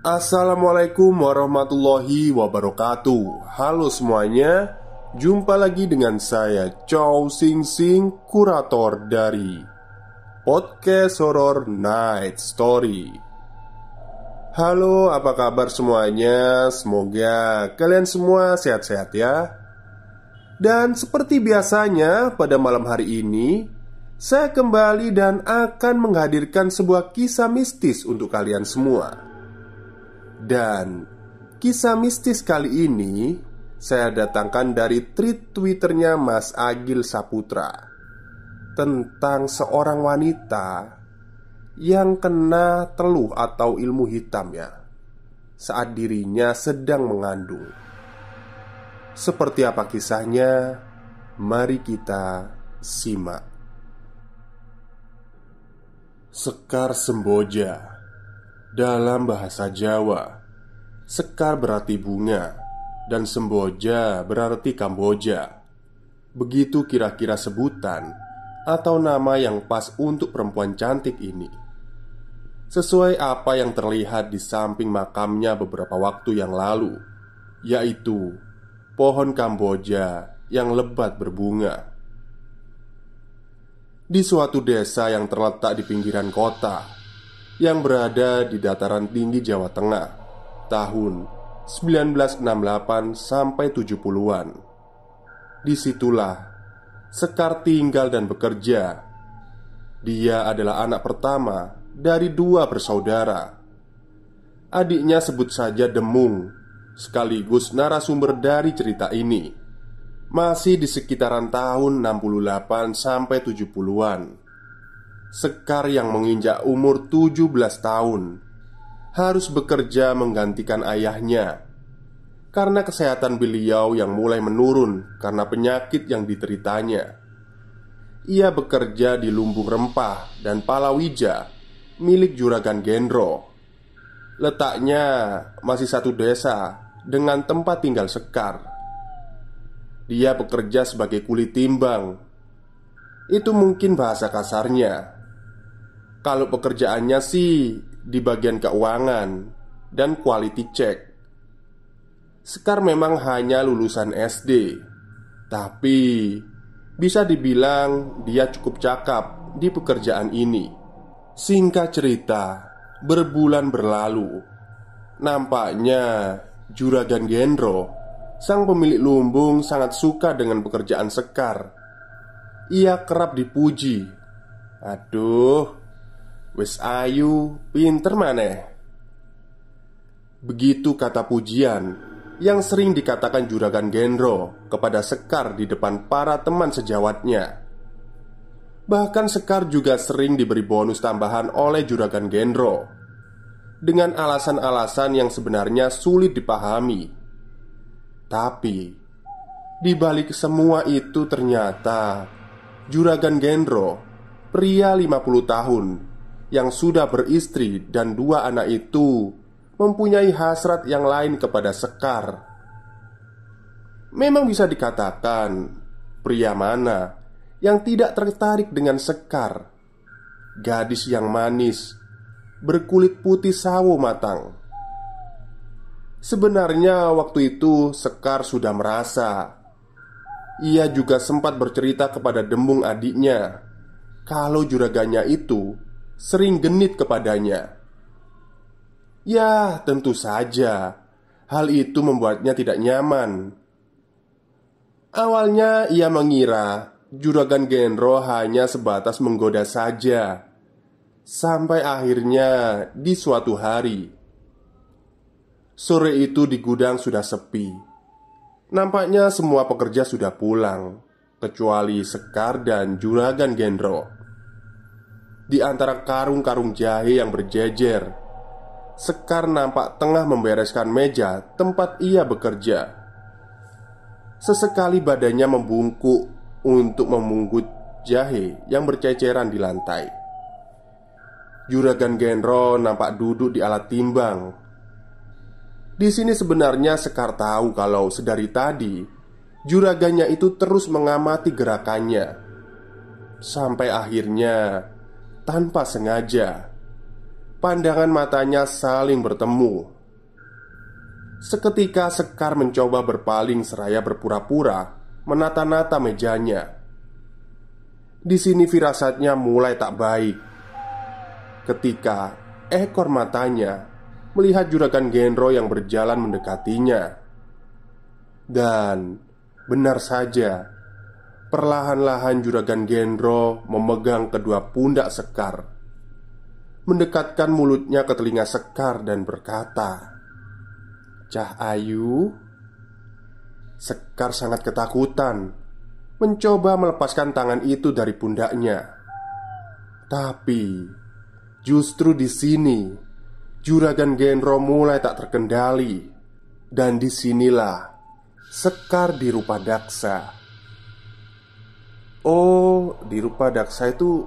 Assalamualaikum warahmatullahi wabarakatuh. Halo semuanya, jumpa lagi dengan saya Chow Sing Sing, kurator dari Podcast Horror Night Story. Halo, apa kabar semuanya? Semoga kalian semua sehat-sehat ya. Dan seperti biasanya pada malam hari ini, saya kembali dan akan menghadirkan sebuah kisah mistis untuk kalian semua. Dan kisah mistis kali ini saya datangkan dari tweet Twitternya Mas Agil Saputra, tentang seorang wanita yang kena teluh atau ilmu hitam ya, saat dirinya sedang mengandung. Seperti apa kisahnya? Mari kita simak. Sekar Semboja. Dalam bahasa Jawa, sekar berarti bunga dan semboja berarti Kamboja. Begitu kira-kira sebutan atau nama yang pas untuk perempuan cantik ini. Sesuai apa yang terlihat di samping makamnya beberapa waktu yang lalu, yaitu pohon Kamboja yang lebat berbunga. Di suatu desa yang terletak di pinggiran kota yang berada di dataran tinggi Jawa Tengah tahun 1968 sampai 70-an. Disitulah Sekar tinggal dan bekerja. Dia adalah anak pertama dari dua bersaudara. Adiknya sebut saja Demung, sekaligus narasumber dari cerita ini, masih di sekitaran tahun 68 sampai 70-an. Sekar yang menginjak umur 17 tahun harus bekerja menggantikan ayahnya karena kesehatan beliau yang mulai menurun karena penyakit yang diteritanya. Ia bekerja di lumbung rempah dan palawija milik Juragan Gendro. Letaknya masih satu desa dengan tempat tinggal Sekar. Dia bekerja sebagai kuli timbang. Itu mungkin bahasa kasarnya. Kalau pekerjaannya sih di bagian keuangan dan quality check. Sekar memang hanya lulusan SD, tapi bisa dibilang dia cukup cakap di pekerjaan ini. Singkat cerita, berbulan berlalu. Nampaknya Juragan Gendro, sang pemilik lumbung, sangat suka dengan pekerjaan Sekar. Ia kerap dipuji, "Aduh, wis ayu, pinter maneh." Begitu kata pujian yang sering dikatakan Juragan Gendro kepada Sekar di depan para teman sejawatnya. Bahkan Sekar juga sering diberi bonus tambahan oleh Juragan Gendro dengan alasan-alasan yang sebenarnya sulit dipahami. Tapi di balik semua itu ternyata Juragan Gendro, pria 50 tahun yang sudah beristri dan dua anak itu, mempunyai hasrat yang lain kepada Sekar. Memang bisa dikatakan, pria mana yang tidak tertarik dengan Sekar? Gadis yang manis, berkulit putih sawo matang. Sebenarnya waktu itu Sekar sudah merasa. Ia juga sempat bercerita kepada Demung adiknya kalau juragannya itu sering genit kepadanya. Ya, tentu saja hal itu membuatnya tidak nyaman. Awalnya ia mengira Juragan Gendro hanya sebatas menggoda saja. Sampai akhirnya di suatu hari, sore itu di gudang sudah sepi. Nampaknya semua pekerja sudah pulang, kecuali Sekar dan Juragan Gendro. Di antara karung-karung jahe yang berjejer, Sekar nampak tengah membereskan meja tempat ia bekerja. Sesekali badannya membungkuk untuk memungut jahe yang berceceran di lantai. Juragan Gendro nampak duduk di alat timbang. Di sini sebenarnya Sekar tahu kalau sedari tadi juragannya itu terus mengamati gerakannya. Sampai akhirnya tanpa sengaja pandangan matanya saling bertemu. Seketika Sekar mencoba berpaling seraya berpura-pura menata-nata mejanya. Di sini firasatnya mulai tak baik ketika ekor matanya melihat juragan Gendro yang berjalan mendekatinya. Dan benar saja, perlahan-lahan juragan Gendro memegang kedua pundak Sekar, mendekatkan mulutnya ke telinga Sekar dan berkata, "Cah Ayu." Sekar sangat ketakutan, mencoba melepaskan tangan itu dari pundaknya. Tapi justru di sini juragan Gendro mulai tak terkendali, dan disinilah Sekar dirupa daksa. Oh, dirupa daksa itu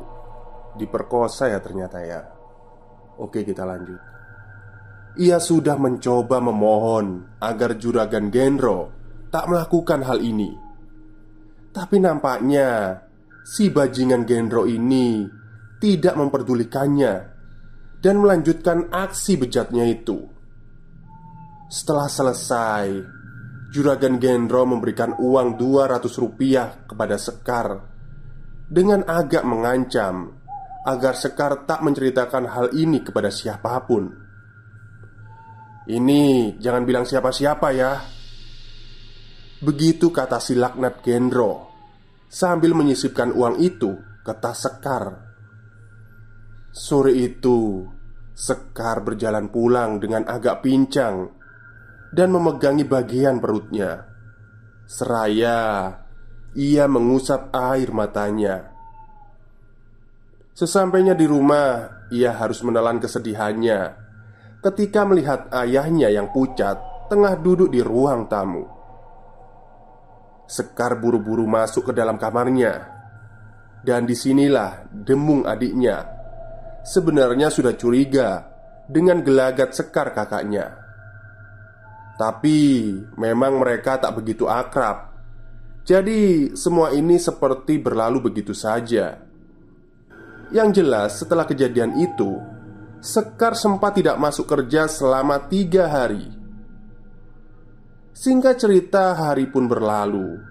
diperkosa ya ternyata ya. Oke, kita lanjut. Ia sudah mencoba memohon agar juragan Gendro tak melakukan hal ini. Tapi nampaknya si bajingan Gendro ini tidak memperdulikannya dan melanjutkan aksi bejatnya itu. Setelah selesai, juragan Gendro memberikan uang 200 rupiah kepada Sekar dengan agak mengancam agar Sekar tak menceritakan hal ini kepada siapapun. "Ini jangan bilang siapa-siapa ya," begitu kata si laknat Gendro sambil menyisipkan uang itu ke tas Sekar. Sore itu Sekar berjalan pulang dengan agak pincang dan memegangi bagian perutnya, seraya ia mengusap air matanya. Sesampainya di rumah, ia harus menelan kesedihannya ketika melihat ayahnya yang pucat tengah duduk di ruang tamu. Sekar buru-buru masuk ke dalam kamarnya, dan disinilah Demung adiknya sebenarnya sudah curiga dengan gelagat Sekar kakaknya. Tapi memang mereka tak begitu akrab. Jadi semua ini seperti berlalu begitu saja. Yang jelas setelah kejadian itu, Sekar sempat tidak masuk kerja selama 3 hari. Singkat cerita, hari pun berlalu.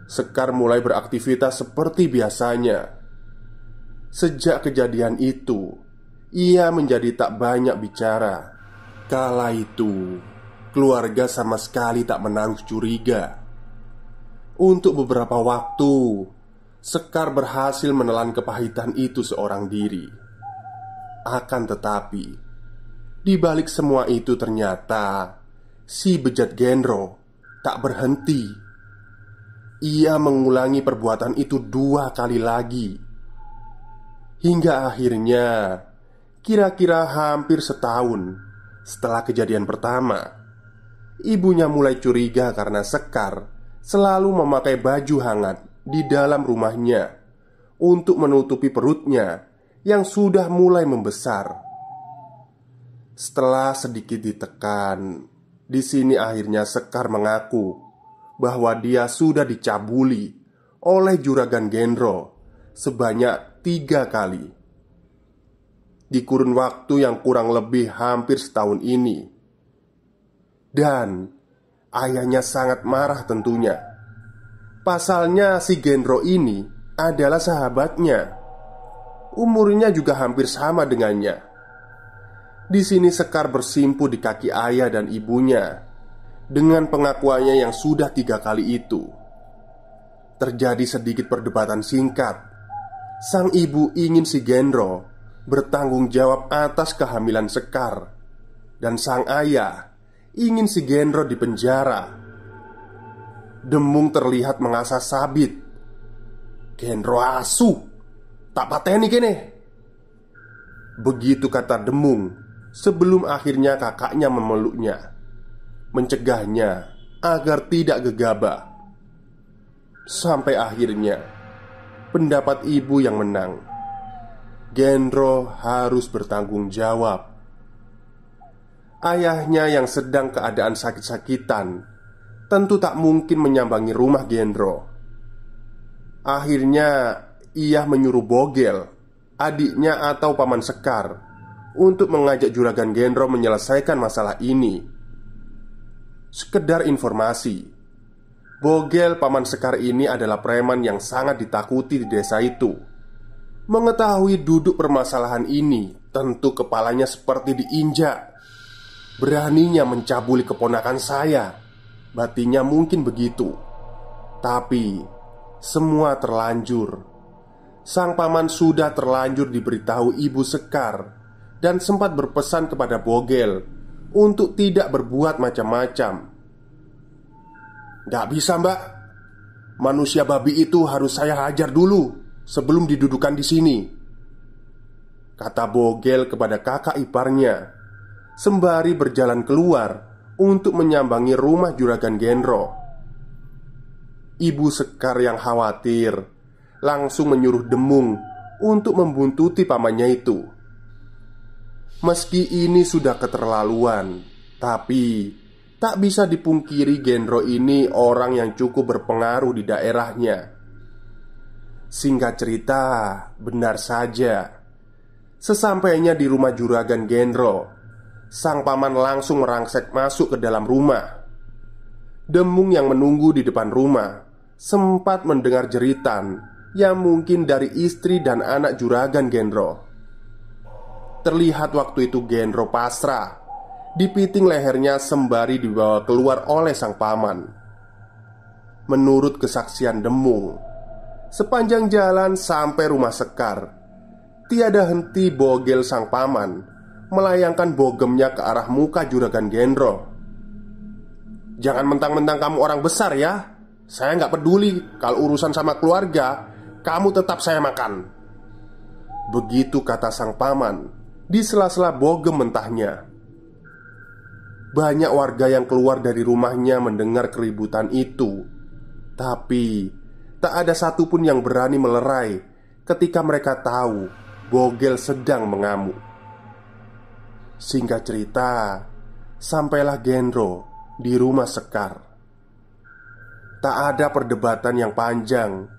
Sekar mulai beraktivitas seperti biasanya. Sejak kejadian itu, ia menjadi tak banyak bicara. Kala itu keluarga sama sekali tak menaruh curiga. Untuk beberapa waktu, Sekar berhasil menelan kepahitan itu seorang diri. Akan tetapi, di balik semua itu ternyata si bejat Gendro tak berhenti. Ia mengulangi perbuatan itu 2 kali lagi. Hingga akhirnya, kira-kira hampir setahun setelah kejadian pertama, ibunya mulai curiga karena Sekar selalu memakai baju hangat di dalam rumahnya untuk menutupi perutnya yang sudah mulai membesar. Setelah sedikit ditekan, di sini akhirnya Sekar mengaku bahwa dia sudah dicabuli oleh juragan Gendro sebanyak 3 kali di kurun waktu yang kurang lebih hampir setahun ini. Dan ayahnya sangat marah tentunya. Pasalnya si Gendro ini adalah sahabatnya. Umurnya juga hampir sama dengannya. Di sini Sekar bersimpu di kaki ayah dan ibunya dengan pengakuannya yang sudah 3 kali itu. Terjadi sedikit perdebatan singkat. Sang ibu ingin si Gendro bertanggung jawab atas kehamilan Sekar, dan sang ayah ingin si Gendro dipenjara. Demung terlihat mengasah sabit. "Gendro asu, tak pateni kene," begitu kata Demung sebelum akhirnya kakaknya memeluknya, mencegahnya agar tidak gegabah. Sampai akhirnya pendapat ibu yang menang. Gendro harus bertanggung jawab. Ayahnya yang sedang keadaan sakit-sakitan tentu tak mungkin menyambangi rumah Gendro. Akhirnya ia menyuruh Bogel, adiknya atau paman Sekar, untuk mengajak Juragan Gendro menyelesaikan masalah ini. Sekedar informasi, Bogel paman Sekar ini adalah preman yang sangat ditakuti di desa itu. Mengetahui duduk permasalahan ini, tentu kepalanya seperti diinjak. Beraninya mencabuli keponakan saya, batinnya mungkin begitu. Tapi semua terlanjur. Sang paman sudah terlanjur diberitahu Ibu Sekar dan sempat berpesan kepada Bogel untuk tidak berbuat macam-macam. "Gak bisa, Mbak. Manusia babi itu harus saya hajar dulu sebelum didudukan di sini," kata Bogel kepada kakak iparnya sembari berjalan keluar untuk menyambangi rumah Juragan Gendro. Ibu Sekar yang khawatir langsung menyuruh Demung untuk membuntuti pamannya itu. Meski ini sudah keterlaluan, tapi tak bisa dipungkiri Gendro ini orang yang cukup berpengaruh di daerahnya. Singkat cerita, benar saja, sesampainya di rumah Juragan Gendro, sang paman langsung merangsek masuk ke dalam rumah. Demung yang menunggu di depan rumah sempat mendengar jeritan yang mungkin dari istri dan anak Juragan Gendro. Terlihat waktu itu Gendro pasrah, dipiting lehernya sembari dibawa keluar oleh sang paman. Menurut kesaksian Demung, sepanjang jalan sampai rumah Sekar, tiada henti Bogel sang paman melayangkan bogemnya ke arah muka Juragan Gendro. "Jangan mentang-mentang kamu orang besar ya. Saya nggak peduli kalau urusan sama keluarga, kamu tetap saya makan." Begitu kata sang paman di sela-sela bogem mentahnya. Banyak warga yang keluar dari rumahnya mendengar keributan itu, tapi tak ada satupun yang berani melerai ketika mereka tahu Bogel sedang mengamuk. Singkat cerita, sampailah Gendro di rumah Sekar. Tak ada perdebatan yang panjang,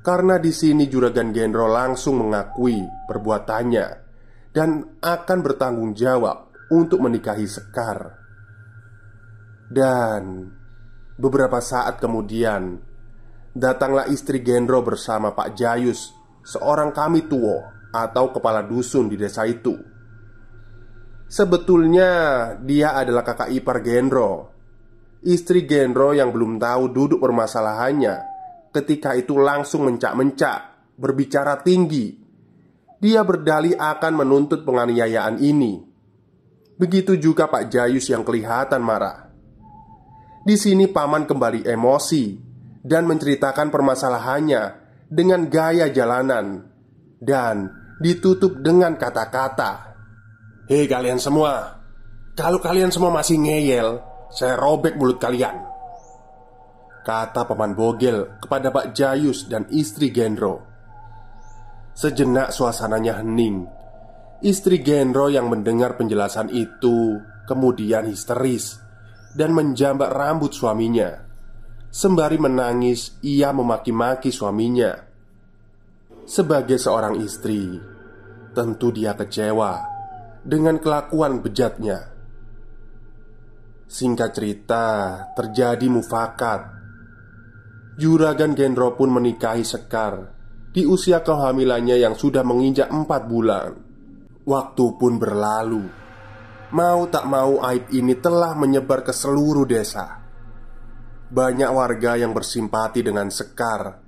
karena di sini Juragan Gendro langsung mengakui perbuatannya dan akan bertanggung jawab untuk menikahi Sekar. Dan beberapa saat kemudian, datanglah istri Gendro bersama Pak Jayus, seorang kami tuo atau kepala dusun di desa itu. Sebetulnya dia adalah kakak ipar Gendro. Istri Gendro yang belum tahu duduk permasalahannya ketika itu langsung mencak-mencak, berbicara tinggi. Dia berdalih akan menuntut penganiayaan ini. Begitu juga Pak Jayus yang kelihatan marah. Di sini paman kembali emosi dan menceritakan permasalahannya dengan gaya jalanan dan ditutup dengan kata-kata, "Hei kalian semua, kalau kalian semua masih ngeyel, saya robek mulut kalian," kata paman Bogel kepada Pak Jayus dan istri Gendro. Sejenak suasananya hening. Istri Gendro yang mendengar penjelasan itu kemudian histeris dan menjambak rambut suaminya. Sembari menangis, ia memaki-maki suaminya. Sebagai seorang istri, tentu dia kecewa dengan kelakuan bejatnya. Singkat cerita, terjadi mufakat. Juragan Gendro pun menikahi Sekar di usia kehamilannya yang sudah menginjak 4 bulan. Waktu pun berlalu. Mau tak mau aib ini telah menyebar ke seluruh desa. Banyak warga yang bersimpati dengan Sekar.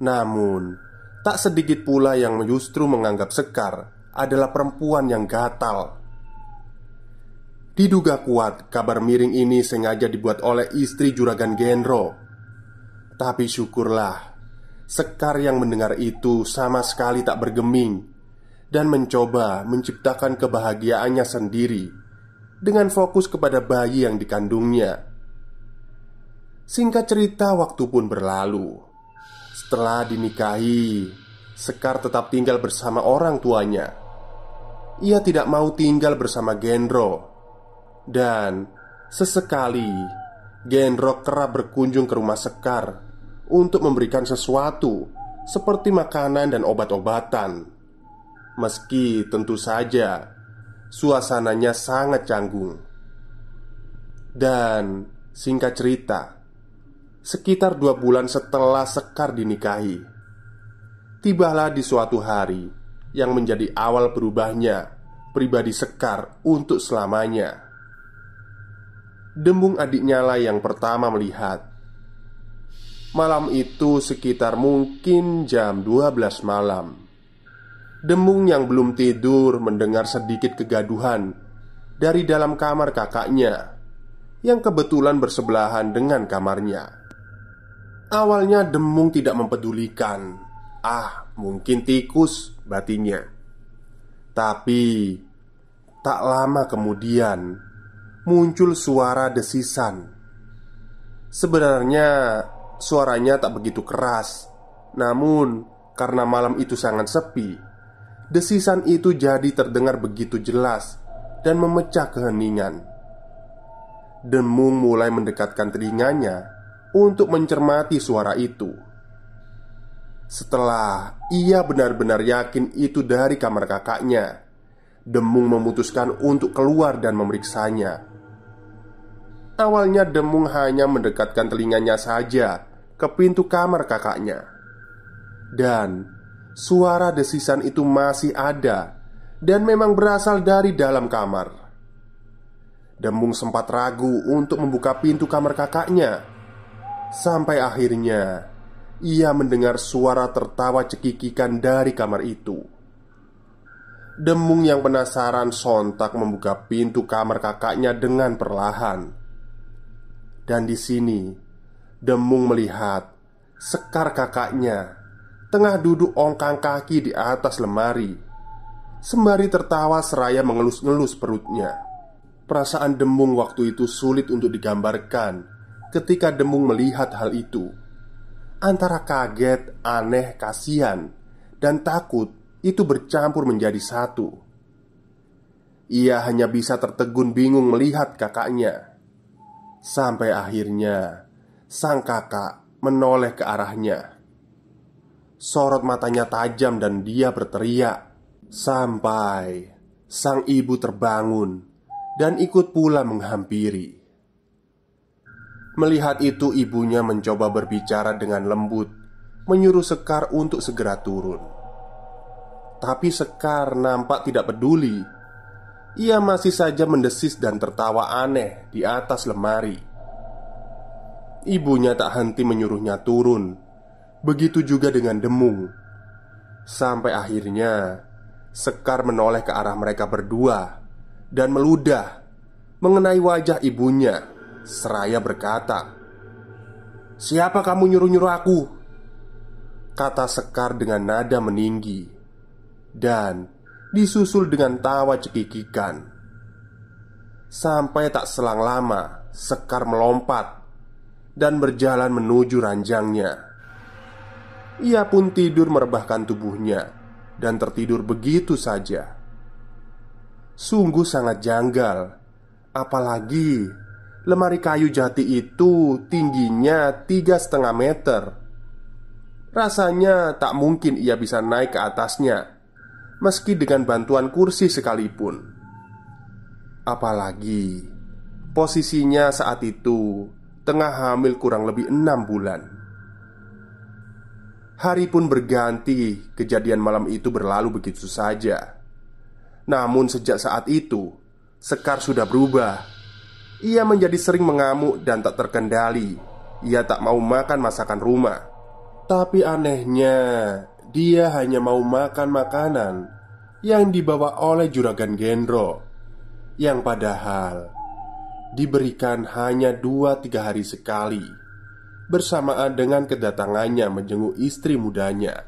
Namun, tak sedikit pula yang justru menganggap Sekar adalah perempuan yang gatal. Diduga kuat kabar miring ini sengaja dibuat oleh istri Juragan Gendro. Tapi syukurlah, Sekar yang mendengar itu sama sekali tak bergeming dan mencoba menciptakan kebahagiaannya sendiri dengan fokus kepada bayi yang dikandungnya. Singkat cerita, waktu pun berlalu. Setelah dinikahi, Sekar tetap tinggal bersama orang tuanya. Ia tidak mau tinggal bersama Gendro. Dan sesekali Gendro kerap berkunjung ke rumah Sekar untuk memberikan sesuatu seperti makanan dan obat-obatan. Meski tentu saja suasananya sangat canggung. Dan singkat cerita, sekitar 2 bulan setelah Sekar dinikahi, tibalah di suatu hari yang menjadi awal berubahnya pribadi Sekar untuk selamanya. Dembung adiknya lah yang pertama melihat. Malam itu sekitar mungkin jam 12 malam. Dembung yang belum tidur mendengar sedikit kegaduhan dari dalam kamar kakaknya yang kebetulan bersebelahan dengan kamarnya. Awalnya Dembung tidak mempedulikan. Mungkin tikus, batinnya. Tapi tak lama kemudian muncul suara desisan. Sebenarnya suaranya tak begitu keras, namun karena malam itu sangat sepi, desisan itu jadi terdengar begitu jelas dan memecah keheningan. Dembung mulai mendekatkan telinganya untuk mencermati suara itu. Setelah ia benar-benar yakin itu dari kamar kakaknya, Dembung memutuskan untuk keluar dan memeriksanya. Awalnya Dembung hanya mendekatkan telinganya saja ke pintu kamar kakaknya. Dan suara desisan itu masih ada dan memang berasal dari dalam kamar. Dembung sempat ragu untuk membuka pintu kamar kakaknya. Sampai akhirnya ia mendengar suara tertawa cekikikan dari kamar itu. Dembung yang penasaran sontak membuka pintu kamar kakaknya dengan perlahan. Dan di sini Dembung melihat Sekar kakaknya tengah duduk ongkang kaki di atas lemari, sembari tertawa seraya mengelus-ngelus perutnya. Perasaan Dembung waktu itu sulit untuk digambarkan ketika Dembung melihat hal itu. Antara kaget, aneh, kasihan, dan takut itu bercampur menjadi satu. Ia hanya bisa tertegun bingung melihat kakaknya. Sampai akhirnya sang kakak menoleh ke arahnya. Sorot matanya tajam dan dia berteriak. Sampai sang ibu terbangun dan ikut pula menghampiri. Melihat itu, ibunya mencoba berbicara dengan lembut, menyuruh Sekar untuk segera turun. Tapi Sekar nampak tidak peduli. Ia masih saja mendesis dan tertawa aneh di atas lemari. Ibunya tak henti menyuruhnya turun. Begitu juga dengan Dembung. Sampai akhirnya Sekar menoleh ke arah mereka berdua dan meludah mengenai wajah ibunya, seraya berkata, "Siapa kamu nyuruh-nyuruh aku?" kata Sekar dengan nada meninggi. Dan disusul dengan tawa cekikikan. Sampai tak selang lama Sekar melompat dan berjalan menuju ranjangnya. Ia pun tidur merebahkan tubuhnya dan tertidur begitu saja. Sungguh sangat janggal. Apalagi lemari kayu jati itu tingginya 3,5 meter. Rasanya tak mungkin ia bisa naik ke atasnya, meski dengan bantuan kursi sekalipun. Apalagi posisinya saat itu tengah hamil kurang lebih 6 bulan. Hari pun berganti, kejadian malam itu berlalu begitu saja. Namun sejak saat itu Sekar sudah berubah. Ia menjadi sering mengamuk dan tak terkendali. Ia tak mau makan masakan rumah. Tapi anehnya, dia hanya mau makan makanan yang dibawa oleh Juragan Gendro, yang padahal diberikan hanya 2-3 hari sekali, bersamaan dengan kedatangannya menjenguk istri mudanya.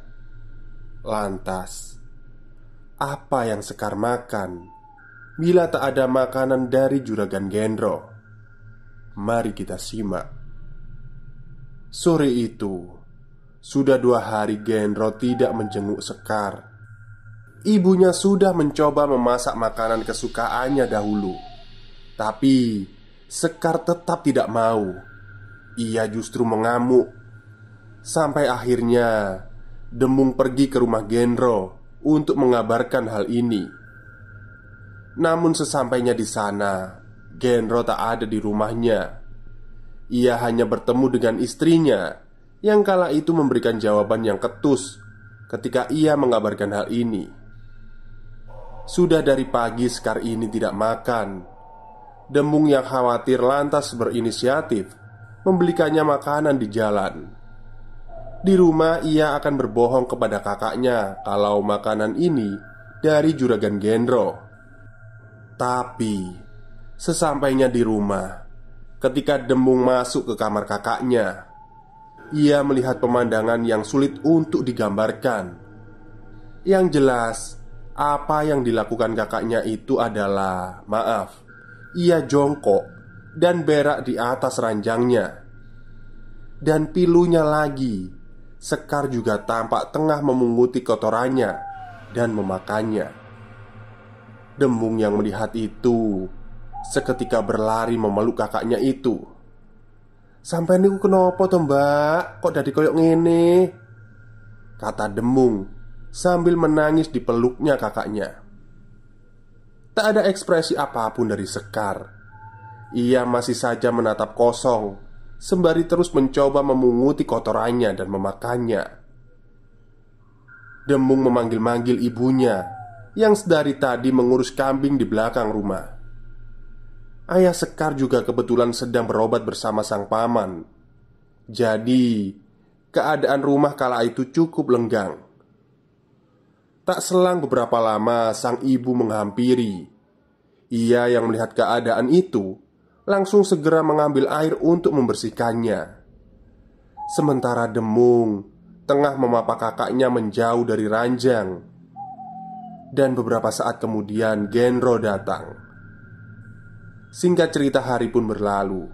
Lantas, apa yang Sekar makan bila tak ada makanan dari Juragan Gendro? Mari kita simak. Sore itu, sudah 2 hari Gendro tidak menjenguk Sekar. Ibunya sudah mencoba memasak makanan kesukaannya dahulu, tapi Sekar tetap tidak mau. Ia justru mengamuk. Sampai akhirnya Dembung pergi ke rumah Gendro untuk mengabarkan hal ini. Namun sesampainya di sana, Genro tak ada di rumahnya. Ia hanya bertemu dengan istrinya yang kala itu memberikan jawaban yang ketus ketika ia mengabarkan hal ini. Sudah dari pagi Sekar ini tidak makan. Demung yang khawatir lantas berinisiatif membelikannya makanan di jalan. Di rumah ia akan berbohong kepada kakaknya kalau makanan ini dari juragan Genro. Tapi sesampainya di rumah, ketika Demung masuk ke kamar kakaknya, ia melihat pemandangan yang sulit untuk digambarkan. Yang jelas, apa yang dilakukan kakaknya itu adalah, maaf, ia jongkok dan berak di atas ranjangnya. Dan pilunya lagi, Sekar juga tampak tengah memunguti kotorannya dan memakannya. Demung yang melihat itu seketika berlari memeluk kakaknya itu. "Sampai niku kenapa to, Mbak? Kok dadi koyok ngene?" kata Demung sambil menangis di peluknya kakaknya. Tak ada ekspresi apapun dari Sekar. Ia masih saja menatap kosong sembari terus mencoba memunguti kotorannya dan memakannya. Demung memanggil-manggil ibunya yang sedari tadi mengurus kambing di belakang rumah. Ayah Sekar juga kebetulan sedang berobat bersama sang paman. Jadi, keadaan rumah kala itu cukup lenggang. Tak selang beberapa lama sang ibu menghampiri. Ia yang melihat keadaan itu langsung segera mengambil air untuk membersihkannya. Sementara Demung tengah memapa kakaknya menjauh dari ranjang. Dan beberapa saat kemudian Genro datang. Singkat cerita, hari pun berlalu.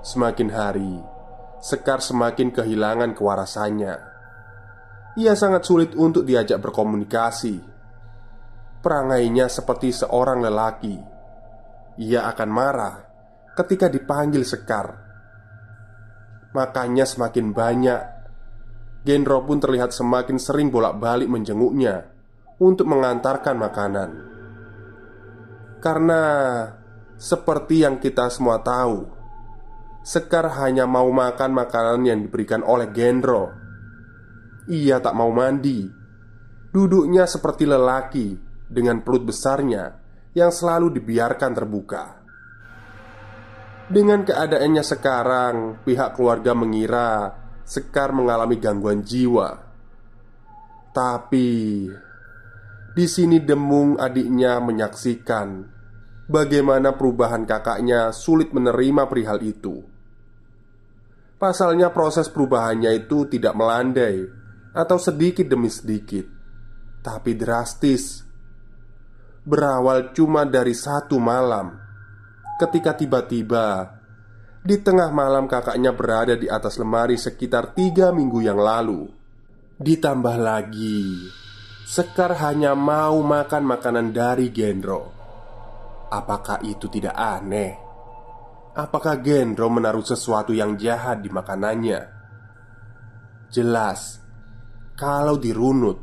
Semakin hari, Sekar semakin kehilangan kewarasannya. Ia sangat sulit untuk diajak berkomunikasi. Perangainya seperti seorang lelaki. Ia akan marah ketika dipanggil Sekar. Makanya semakin banyak. Genro pun terlihat semakin sering bolak-balik menjenguknya untuk mengantarkan makanan. Karena seperti yang kita semua tahu, Sekar hanya mau makan makanan yang diberikan oleh Genro. Ia tak mau mandi. Duduknya seperti lelaki dengan perut besarnya yang selalu dibiarkan terbuka. Dengan keadaannya sekarang, pihak keluarga mengira Sekar mengalami gangguan jiwa. Tapi di sini Demung adiknya menyaksikan bagaimana perubahan kakaknya sulit menerima perihal itu. Pasalnya proses perubahannya itu tidak melandai atau sedikit demi sedikit, tapi drastis. Berawal cuma dari satu malam, ketika tiba-tiba di tengah malam kakaknya berada di atas lemari sekitar 3 minggu yang lalu. Ditambah lagi, Sekar hanya mau makan makanan dari Genro. Apakah itu tidak aneh? Apakah Genro menaruh sesuatu yang jahat di makanannya? Jelas, kalau dirunut,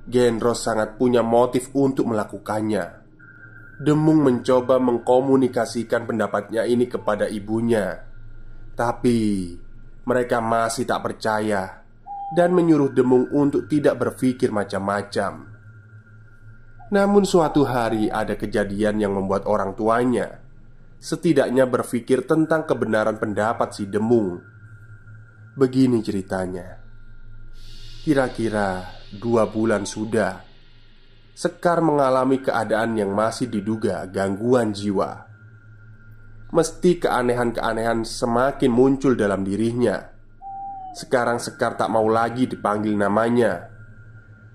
Genro sangat punya motif untuk melakukannya. Demung mencoba mengkomunikasikan pendapatnya ini kepada ibunya, tapi mereka masih tak percaya dan menyuruh Demung untuk tidak berpikir macam-macam. Namun suatu hari ada kejadian yang membuat orang tuanya setidaknya berpikir tentang kebenaran pendapat si Demung. Begini ceritanya. Kira-kira 2 bulan sudah Sekar mengalami keadaan yang masih diduga gangguan jiwa. Mesti keanehan-keanehan semakin muncul dalam dirinya. Sekarang Sekar tak mau lagi dipanggil namanya.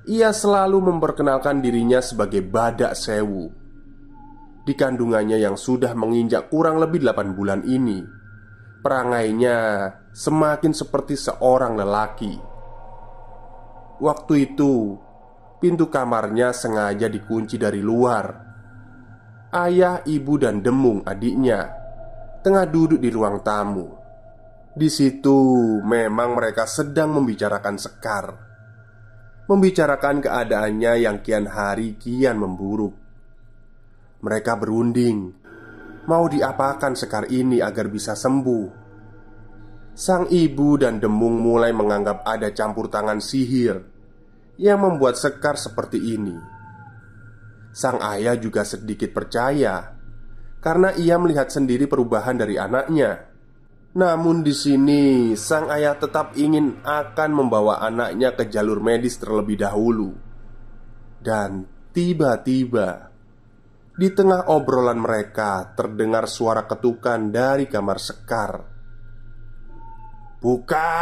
Ia selalu memperkenalkan dirinya sebagai Badak Sewu. Di kandungannya yang sudah menginjak kurang lebih 8 bulan ini, perangainya semakin seperti seorang lelaki. Waktu itu, pintu kamarnya sengaja dikunci dari luar. Ayah, ibu, dan Demung adiknya tengah duduk di ruang tamu. Di situ memang mereka sedang membicarakan Sekar, membicarakan keadaannya yang kian hari kian memburuk. Mereka berunding mau diapakan Sekar ini agar bisa sembuh. Sang ibu dan Demung mulai menganggap ada campur tangan sihir yang membuat Sekar seperti ini. Sang ayah juga sedikit percaya karena ia melihat sendiri perubahan dari anaknya. Namun di sini sang ayah tetap ingin akan membawa anaknya ke jalur medis terlebih dahulu. Dan tiba-tiba di tengah obrolan mereka terdengar suara ketukan dari kamar Sekar. "Buka!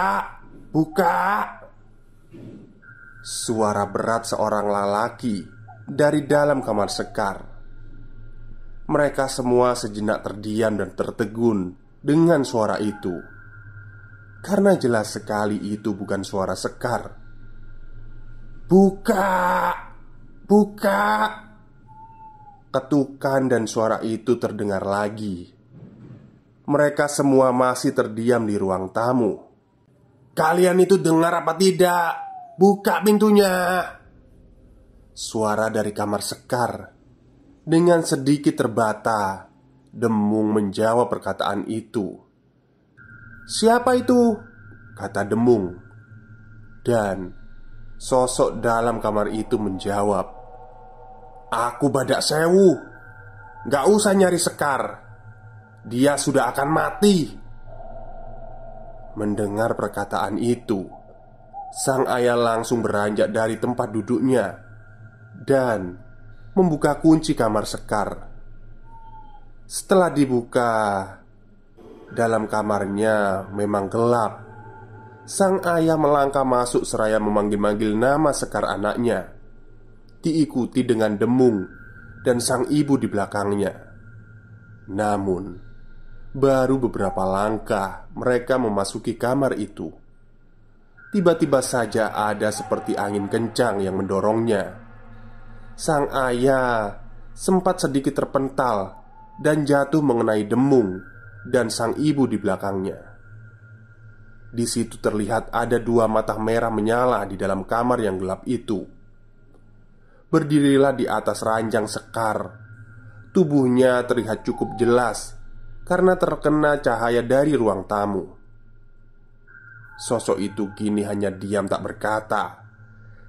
Buka!" Suara berat seorang lelaki dari dalam kamar Sekar. Mereka semua sejenak terdiam dan tertegun dengan suara itu, karena jelas sekali itu bukan suara Sekar. "Buka! Buka!" Ketukan dan suara itu terdengar lagi. Mereka semua masih terdiam di ruang tamu. "Kalian itu dengar apa tidak? Buka pintunya!" Suara dari kamar Sekar. Dengan sedikit terbata, Demung menjawab perkataan itu. "Siapa itu?" kata Demung. Dan sosok dalam kamar itu menjawab, "Aku Badak Sewu. Gak usah nyari Sekar. Dia sudah akan mati." Mendengar perkataan itu, sang ayah langsung beranjak dari tempat duduknya dan membuka kunci kamar Sekar. Setelah dibuka, dalam kamarnya memang gelap. Sang ayah melangkah masuk seraya memanggil-manggil nama Sekar anaknya, diikuti dengan Demung dan sang ibu di belakangnya. Namun, baru beberapa langkah mereka memasuki kamar itu, tiba-tiba saja ada seperti angin kencang yang mendorongnya. Sang ayah sempat sedikit terpental dan jatuh mengenai Demung dan sang ibu di belakangnya. Di situ terlihat ada dua mata merah menyala di dalam kamar yang gelap itu. Berdirilah di atas ranjang Sekar. Tubuhnya terlihat cukup jelas karena terkena cahaya dari ruang tamu. Sosok itu kini hanya diam tak berkata.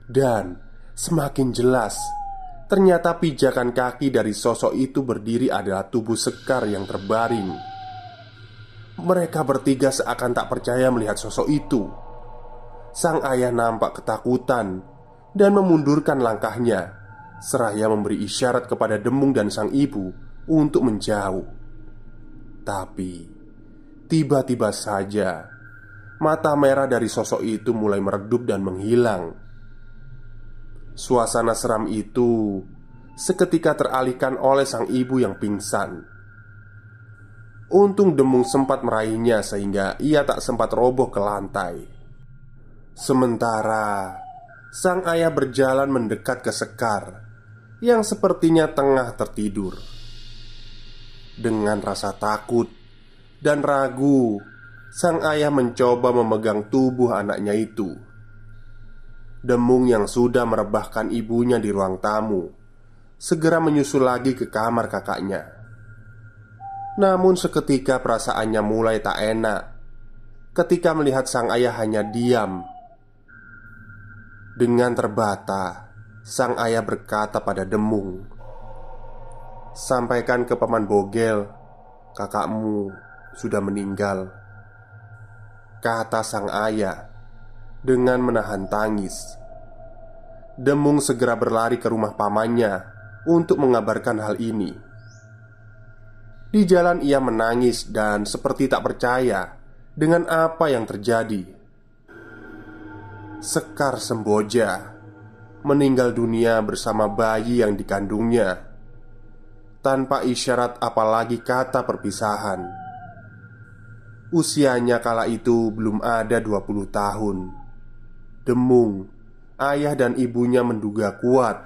Dan semakin jelas, ternyata pijakan kaki dari sosok itu berdiri adalah tubuh Sekar yang terbaring. Mereka bertiga seakan tak percaya melihat sosok itu. Sang ayah nampak ketakutan dan memundurkan langkahnya, seraya memberi isyarat kepada Demung dan sang ibu untuk menjauh. Tapi tiba-tiba saja mata merah dari sosok itu mulai meredup dan menghilang. Suasana seram itu seketika teralihkan oleh sang ibu yang pingsan. Untung Demung sempat meraihnya sehingga ia tak sempat roboh ke lantai. Sementara sang ayah berjalan mendekat ke Sekar yang sepertinya tengah tertidur. Dengan rasa takut dan ragu, sang ayah mencoba memegang tubuh anaknya itu. Demung yang sudah merebahkan ibunya di ruang tamu segera menyusul lagi ke kamar kakaknya. Namun seketika perasaannya mulai tak enak ketika melihat sang ayah hanya diam. Dengan terbata, sang ayah berkata pada Demung, "Sampaikan ke Paman Bogel, kakakmu sudah meninggal," kata sang ayah dengan menahan tangis. Demung segera berlari ke rumah pamannya untuk mengabarkan hal ini. Di jalan ia menangis dan seperti tak percaya dengan apa yang terjadi. Sekar Semboja meninggal dunia bersama bayi yang dikandungnya, tanpa isyarat apalagi kata perpisahan. Usianya kala itu belum ada 20 tahun. Demung, ayah dan ibunya menduga kuat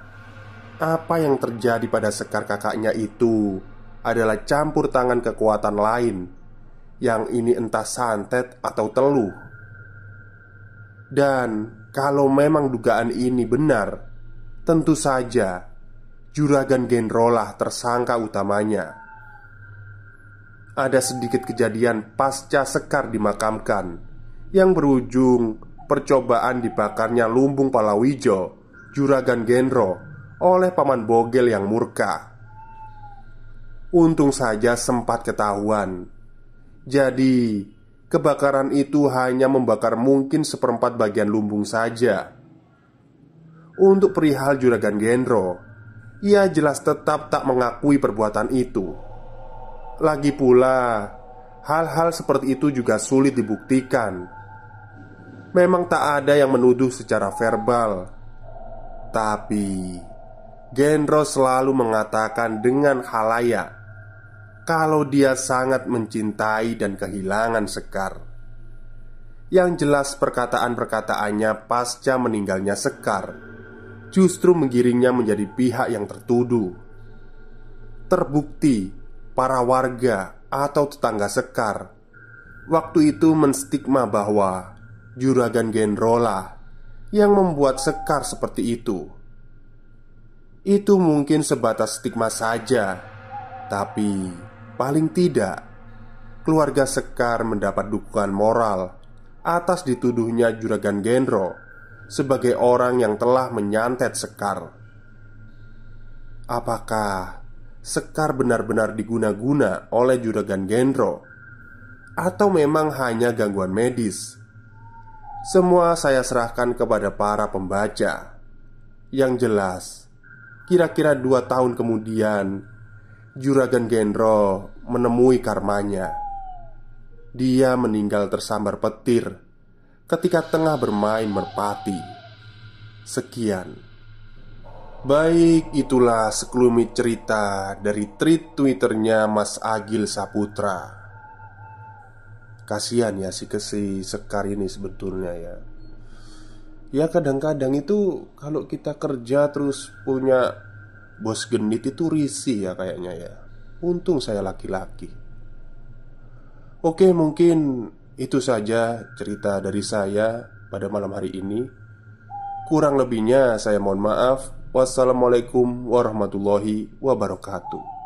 apa yang terjadi pada Sekar kakaknya itu adalah campur tangan kekuatan lain, yang ini entah santet atau teluh. Dan kalau memang dugaan ini benar, tentu saja Juragan Gendro lah tersangka utamanya. Ada sedikit kejadian pasca Sekar dimakamkan yang berujung percobaan dibakarnya lumbung Palawijo Juragan Gendro oleh Paman Bogel yang murka. Untung saja sempat ketahuan. Jadi kebakaran itu hanya membakar mungkin seperempat bagian lumbung saja. Untuk perihal Juragan Gendro, ia jelas tetap tak mengakui perbuatan itu. Lagi pula, hal-hal seperti itu juga sulit dibuktikan. Memang tak ada yang menuduh secara verbal, tapi Gendro selalu mengatakan dengan halayak kalau dia sangat mencintai dan kehilangan Sekar. Yang jelas perkataan-perkataannya pasca meninggalnya Sekar justru menggiringnya menjadi pihak yang tertuduh. Terbukti para warga atau tetangga Sekar waktu itu menstigma bahwa Juragan Gendro lah yang membuat Sekar seperti itu. Itu mungkin sebatas stigma saja, tapi paling tidak keluarga Sekar mendapat dukungan moral atas dituduhnya Juragan Gendro sebagai orang yang telah menyantet Sekar. Apakah Sekar benar-benar diguna-guna oleh Juragan Gendro atau memang hanya gangguan medis? Semua saya serahkan kepada para pembaca. Yang jelas, kira-kira 2 tahun kemudian Juragan Gendro menemui karmanya. Dia meninggal tersambar petir ketika tengah bermain merpati. Sekian. Baik, itulah sekelumit cerita dari tweet Twitternya Mas Agil Saputra. Kasihan ya si Sekar ini sebetulnya ya. Ya kadang-kadang itu kalau kita kerja terus punya bos genit itu risih ya kayaknya ya. Untung saya laki-laki. Oke, mungkin itu saja cerita dari saya pada malam hari ini. Kurang lebihnya saya mohon maaf. Wassalamualaikum warahmatullahi wabarakatuh.